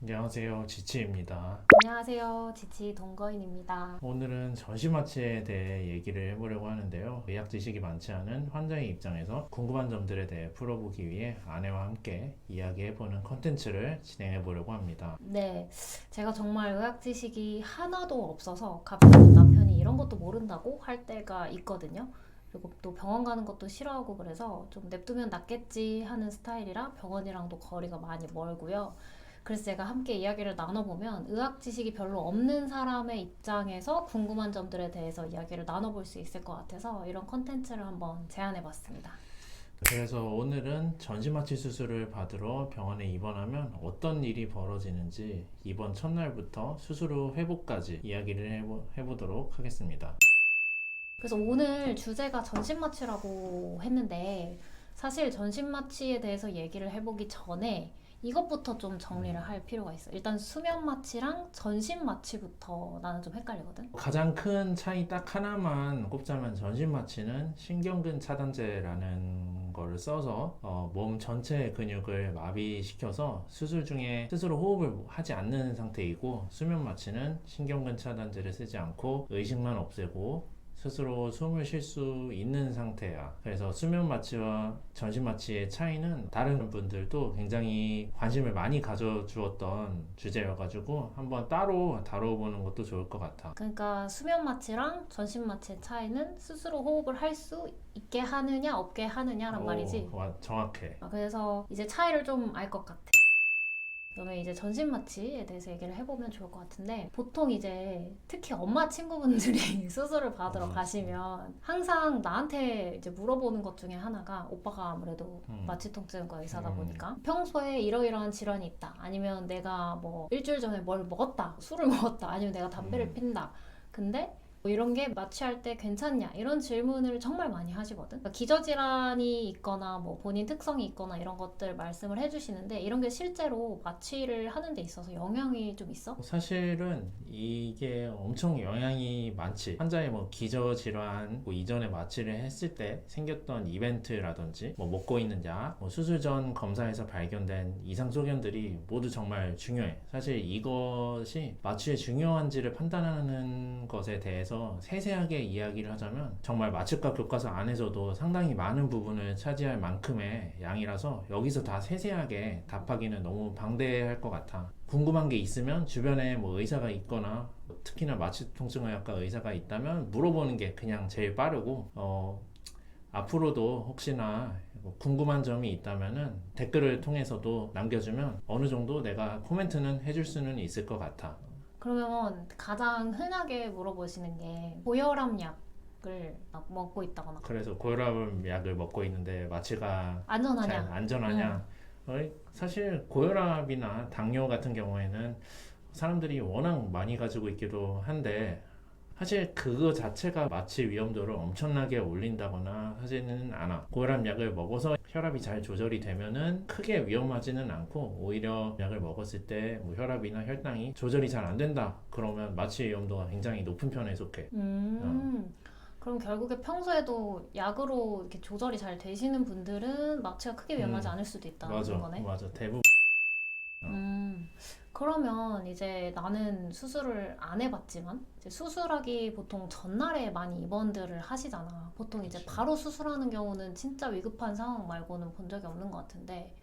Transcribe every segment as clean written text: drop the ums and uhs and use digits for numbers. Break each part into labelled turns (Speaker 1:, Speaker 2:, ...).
Speaker 1: 안녕하세요, 지치입니다.
Speaker 2: 안녕하세요. 지치 동거인입니다.
Speaker 1: 오늘은 전신마취에 대해 얘기를 해보려고 하는데요. 의학 지식이 많지 않은 환자의 입장에서 궁금한 점들에 대해 풀어보기 위해 아내와 함께 이야기해보는 컨텐츠를 진행해보려고 합니다.
Speaker 2: 네, 제가 정말 의학 지식이 하나도 없어서 가끔 남편이 이런 것도 모른다고 할 때가 있거든요. 그리고 또 병원 가는 것도 싫어하고 그래서 좀 냅두면 낫겠지 하는 스타일이라 병원이랑도 거리가 많이 멀고요. 그래서 제가 함께 이야기를 나눠보면 의학 지식이 별로 없는 사람의 입장에서 궁금한 점들에 대해서 이야기를 나눠볼 수 있을 것 같아서 이런 컨텐츠를 한번 제안해봤습니다.
Speaker 1: 그래서 오늘은 전신마취 수술을 받으러 병원에 입원하면 어떤 일이 벌어지는지 입원 첫날부터 수술 후 회복까지 이야기를 해보도록 하겠습니다.
Speaker 2: 그래서 오늘 주제가 전신마취라고 했는데 사실 전신마취에 대해서 얘기를 해보기 전에 이것부터 좀 정리를 할 필요가 있어. 일단 수면마취랑 전신마취부터 나는 좀 헷갈리거든.
Speaker 1: 가장 큰 차이 딱 하나만 꼽자면 전신마취는 신경근 차단제라는 거를 써서 몸 전체의 근육을 마비시켜서 수술 중에 스스로 호흡을 하지 않는 상태이고, 수면마취는 신경근 차단제를 쓰지 않고 의식만 없애고 스스로 숨을 쉴 수 있는 상태야. 그래서 수면 마취와 전신 마취의 차이는 다른 분들도 굉장히 관심을 많이 가져주었던 주제여가지고 한번 따로 다뤄보는 것도 좋을 것 같아.
Speaker 2: 그러니까 수면마취랑 전신마취의 차이는 스스로 호흡을 할 수 있게 하느냐 없게 하느냐란 말이지.
Speaker 1: 정확해.
Speaker 2: 그래서 이제 차이를 좀 알 것 같아. 그러면 이제 전신마취에 대해서 얘기를 해보면 좋을 것 같은데, 보통 이제 특히 엄마 친구분들이 수술을 받으러 가시면 항상 나한테 이제 물어보는 것 중에 하나가, 오빠가 아무래도 마취통증과 의사다 보니까 평소에 이러이러한 질환이 있다, 아니면 내가 뭐 일주일 전에 뭘 먹었다, 술을 먹었다, 아니면 내가 담배를 핀다, 근데 뭐 이런 게 마취할 때 괜찮냐, 이런 질문을 정말 많이 하시거든. 그러니까 기저질환이 있거나 뭐 본인 특성이 있거나 이런 것들 말씀을 해주시는데, 이런 게 실제로 마취를 하는 데 있어서 영향이 좀 있어?
Speaker 1: 사실은 이게 엄청 영향이 많지. 환자의 뭐 기저질환, 뭐 이전에 마취를 했을 때 생겼던 이벤트라든지 뭐 먹고 있는 약, 뭐 수술 전 검사에서 발견된 이상 소견들이 모두 정말 중요해. 사실 이것이 마취의 중요한지를 판단하는 것에 대해서 세세하게 이야기를 하자면 정말 마취과 교과서 안에서도 상당히 많은 부분을 차지할 만큼의 양이라서 여기서 다 세세하게 답하기는 너무 방대할 것 같아. 궁금한 게 있으면 주변에 뭐 의사가 있거나 특히나 마취통증의학과 의사가 있다면 물어보는 게 그냥 제일 빠르고, 앞으로도 혹시나 궁금한 점이 있다면은 댓글을 통해서도 남겨주면 어느 정도 내가 코멘트는 해줄 수는 있을 것 같아.
Speaker 2: 그러면 가장 흔하게 물어보시는 게 고혈압 약을 먹고 있다거나
Speaker 1: 그래서 고혈압 약을 먹고 있는데 마취가 잘
Speaker 2: 안전하냐?
Speaker 1: 안전하냐? 사실 고혈압이나 당뇨 같은 경우에는 사람들이 워낙 많이 가지고 있기도 한데, 사실 그거 자체가 마취 위험도를 엄청나게 올린다거나 하지는 않아. 고혈압 약을 먹어서 혈압이 잘 조절이 되면은 크게 위험하지는 않고, 오히려 약을 먹었을 때 뭐 혈압이나 혈당이 조절이 잘 안 된다 그러면 마취 위험도가 굉장히 높은 편에 속해.
Speaker 2: 그럼 결국에 평소에도 약으로 이렇게 조절이 잘 되시는 분들은 마취가 크게 위험하지 않을 수도 있다는
Speaker 1: 맞아,
Speaker 2: 거네.
Speaker 1: 맞아. 대부분.
Speaker 2: 그러면 이제 나는 수술을 안 해봤지만 이제 수술하기 보통 전날에 많이 입원들을 하시잖아. 보통 이제
Speaker 1: 그치.
Speaker 2: 바로 수술하는 경우는 진짜 위급한 상황 말고는 본 적이 없는 것 같은데,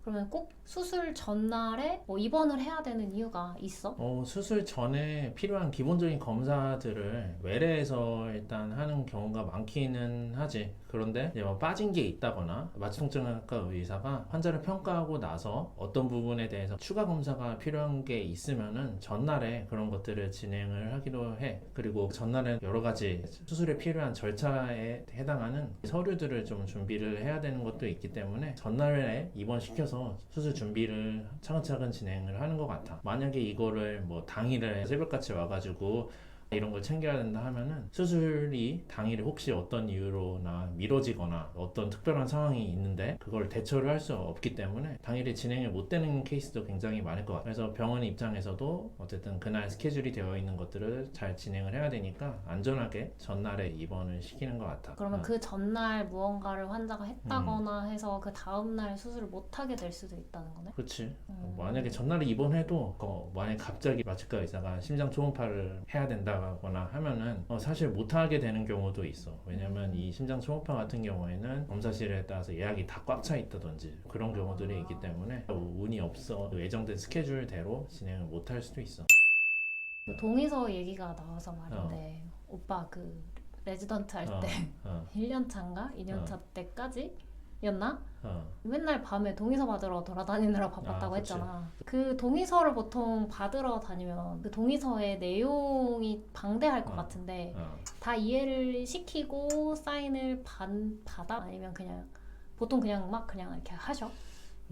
Speaker 2: 그러면 꼭 수술 전날에 뭐 입원을 해야 되는 이유가 있어?
Speaker 1: 수술 전에 필요한 기본적인 검사들을 외래에서 일단 하는 경우가 많기는 하지. 그런데 이제 뭐 빠진 게 있다거나 마취통증학과 의사가 환자를 평가하고 나서 어떤 부분에 대해서 추가 검사가 필요한 게 있으면은 전날에 그런 것들을 진행을 하기도 해. 그리고 전날에 여러 가지 수술에 필요한 절차에 해당하는 서류들을 좀 준비를 해야 되는 것도 있기 때문에 전날에 입원시켜서 수술 준비를 차근차근 진행을 하는 것 같아. 만약에 이거를 뭐 당일에 새벽같이 와가지고 이런 걸 챙겨야 된다 하면은 수술이 당일에 혹시 어떤 이유로나 미뤄지거나 어떤 특별한 상황이 있는데 그걸 대처를 할 수 없기 때문에 당일에 진행이 못 되는 케이스도 굉장히 많을 것 같아요. 그래서 병원 입장에서도 어쨌든 그날 스케줄이 되어 있는 것들을 잘 진행을 해야 되니까 안전하게 전날에 입원을 시키는 것 같아.
Speaker 2: 그러면 그 전날 무언가를 환자가 했다거나 해서 그 다음날 수술을 못하게 될 수도 있다는 거네?
Speaker 1: 그렇지. 만약에 전날에 입원해도 만약에 갑자기 마취과 의사가 심장 초음파를 해야 된다거나 하면은 사실 못하게 되는 경우도 있어. 왜냐면 이 심장 초음파 같은 경우에는 검사실에 따라서 예약이 다 꽉 차 있다든지 그런 경우들이 있기 때문에 운이 없어 예정된 스케줄대로 진행을 못할 수도 있어.
Speaker 2: 그 동의서 얘기가 나와서 말인데 오빠 그 레지던트 할 때 1년 차인가 2년 차 때까지 였나? 맨날 밤에 동의서 받으러 돌아다니느라 바빴다고
Speaker 1: 그치.
Speaker 2: 했잖아. 그 동의서를 보통 받으러 다니면 그 동의서의 내용이 방대할 것 같은데 다 이해를 시키고 사인을 받아? 아니면 그냥 보통 그냥 막 그냥 이렇게 하셔?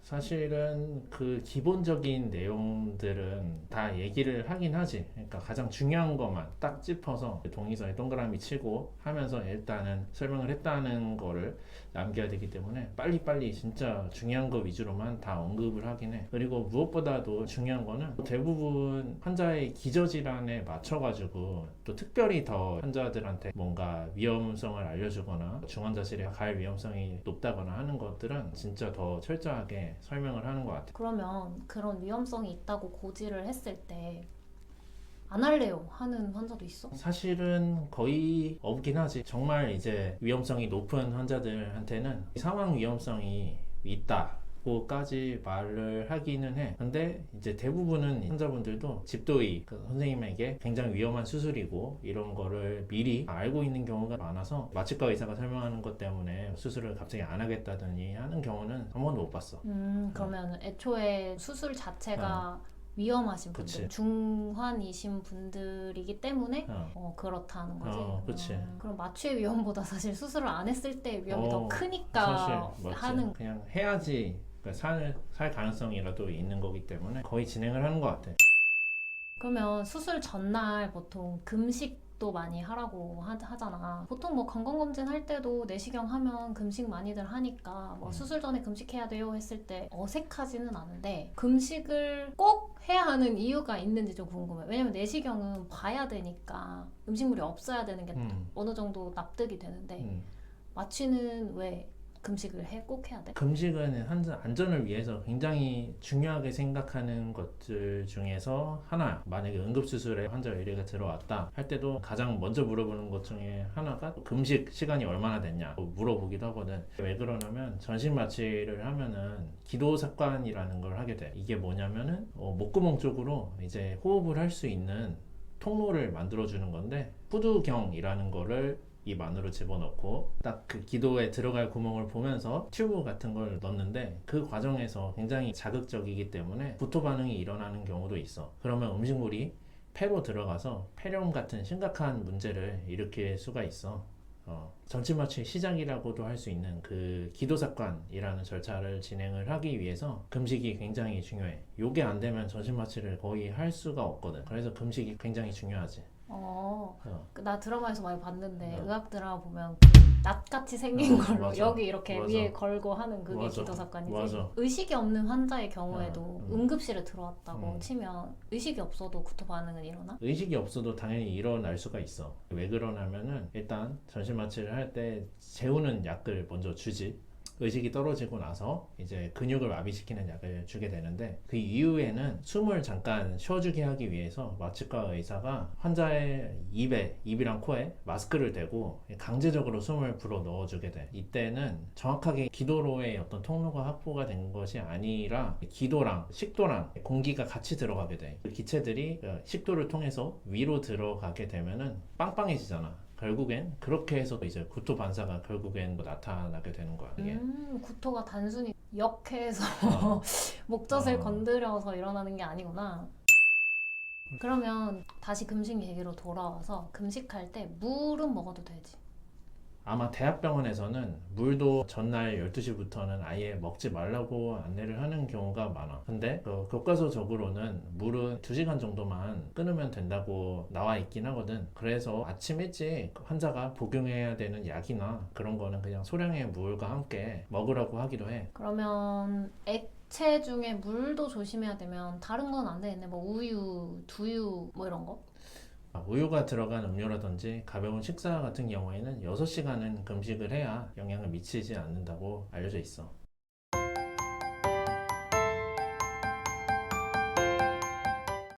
Speaker 1: 사실은 그 기본적인 내용들은 다 얘기를 하긴 하지. 그러니까 가장 중요한 것만 딱 짚어서 동의서에 동그라미 치고 하면서 일단은 설명을 했다는 거를 남겨야 되기 때문에 빨리빨리 진짜 중요한 거 위주로만 다 언급을 하긴 해. 그리고 무엇보다도 중요한 거는 대부분 환자의 기저질환에 맞춰가지고 또 특별히 더 환자들한테 뭔가 위험성을 알려주거나 중환자실에 갈 위험성이 높다거나 하는 것들은 진짜 더 철저하게 설명을 하는 것 같아.
Speaker 2: 그러면 그런 위험성이 있다고 고지를 했을 때 안 할래요 하는 환자도 있어?
Speaker 1: 사실은 거의 없긴 하지. 정말 이제 위험성이 높은 환자들한테는 사망 위험성이 있다고까지 말을 하기는 해. 근데 이제 대부분은 환자분들도 집도의 그 선생님에게 굉장히 위험한 수술이고 이런 거를 미리 알고 있는 경우가 많아서 마취과 의사가 설명하는 것 때문에 수술을 갑자기 안 하겠다더니 하는 경우는 한 번도 못 봤어.
Speaker 2: 그러면 애초에 수술 자체가 위험하신 분들,
Speaker 1: 그치.
Speaker 2: 중환이신 분들이기 때문에 그렇다는 거지.
Speaker 1: 그치.
Speaker 2: 그럼 마취의 위험보다 사실 수술을 안 했을 때 위험이 더
Speaker 1: 사실
Speaker 2: 크니까
Speaker 1: 맞지.
Speaker 2: 하는.
Speaker 1: 그냥 해야지 그러니까 살 가능성이라도 있는 거기 때문에 거의 진행을 하는 것 같아.
Speaker 2: 그러면 수술 전날 보통 금식도 많이 하라고 하잖아. 보통 뭐 건강검진 할 때도 내시경 하면 금식 많이들 하니까 뭐 수술 전에 금식해야 돼요 했을 때 어색하지는 않은데 금식을 꼭 해야 하는 이유가 있는지 좀 궁금해. 왜냐면 내시경은 봐야 되니까 음식물이 없어야 되는 게 어느 정도 납득이 되는데 마취는 왜 금식을 꼭 해야 돼?
Speaker 1: 금식은 환자 안전을 위해서 굉장히 중요하게 생각하는 것들 중에서 하나야. 만약에 응급수술에 환자 의뢰가 들어왔다 할 때도 가장 먼저 물어보는 것 중에 하나가 금식 시간이 얼마나 됐냐 물어보기도 하거든. 왜 그러냐면 전신 마취를 하면은 기도삭관이라는 걸 하게 돼. 이게 뭐냐면은 목구멍 쪽으로 이제 호흡을 할 수 있는 통로를 만들어주는 건데 후두경이라는 거를 입 안으로 집어넣고 딱 그 기도에 들어갈 구멍을 보면서 튜브 같은 걸 넣는데 그 과정에서 굉장히 자극적이기 때문에 구토 반응이 일어나는 경우도 있어. 그러면 음식물이 폐로 들어가서 폐렴 같은 심각한 문제를 일으킬 수가 있어. 전신 마취의 시작이라고도 할 수 있는 그 기도삭관이라는 절차를 진행을 하기 위해서 금식이 굉장히 중요해. 요게 안 되면 전신 마취를 거의 할 수가 없거든. 그래서 금식이 굉장히 중요하지.
Speaker 2: 나 드라마에서 많이 봤는데 의학 드라마 보면 낫같이 생긴 걸로
Speaker 1: 맞아.
Speaker 2: 여기 이렇게
Speaker 1: 맞아.
Speaker 2: 위에 걸고 하는 그게
Speaker 1: 맞아.
Speaker 2: 기도삭관이지.
Speaker 1: 맞아.
Speaker 2: 의식이 없는 환자의 경우에도 응급실에 들어왔다고
Speaker 1: 음.
Speaker 2: 치면 의식이 없어도 구토 반응은 일어나?
Speaker 1: 의식이 없어도 당연히 일어날 수가 있어. 왜 그러냐면은 일단 전신 마취를 할 때 재우는 약을 먼저 주지. 의식이 떨어지고 나서 이제 근육을 마비시키는 약을 주게 되는데 그 이후에는 숨을 잠깐 쉬어주게 하기 위해서 마취과 의사가 환자의 입이랑 코에 마스크를 대고 강제적으로 숨을 불어 넣어주게 돼. 이때는 정확하게 기도로의 어떤 통로가 확보가 된 것이 아니라 기도랑 식도랑 공기가 같이 들어가게 돼. 그 기체들이 식도를 통해서 위로 들어가게 되면은 빵빵해지잖아. 결국엔 그렇게 해서 이제 구토 반사가 결국엔 나타나게 되는 거야. 이게.
Speaker 2: 구토가 단순히 역해서 목젖을 건드려서 일어나는 게 아니구나. 그러면 다시 금식 얘기로 돌아와서 금식할 때 물은 먹어도 되지?
Speaker 1: 아마 대학병원에서는 물도 전날 12시부터는 아예 먹지 말라고 안내를 하는 경우가 많아. 근데 교과서적으로는 물은 2시간 정도만 끊으면 된다고 나와 있긴 하거든. 그래서 아침 일찍 환자가 복용해야 되는 약이나 그런 거는 그냥 소량의 물과 함께 먹으라고 하기도 해.
Speaker 2: 그러면 액체 중에 물도 조심해야 되면 다른 건 안 되겠네. 뭐 우유, 두유 뭐 이런 거?
Speaker 1: 우유가 들어간 음료라든지 가벼운 식사 같은 경우에는 6시간은 금식을 해야 영향을 미치지 않는다고 알려져 있어.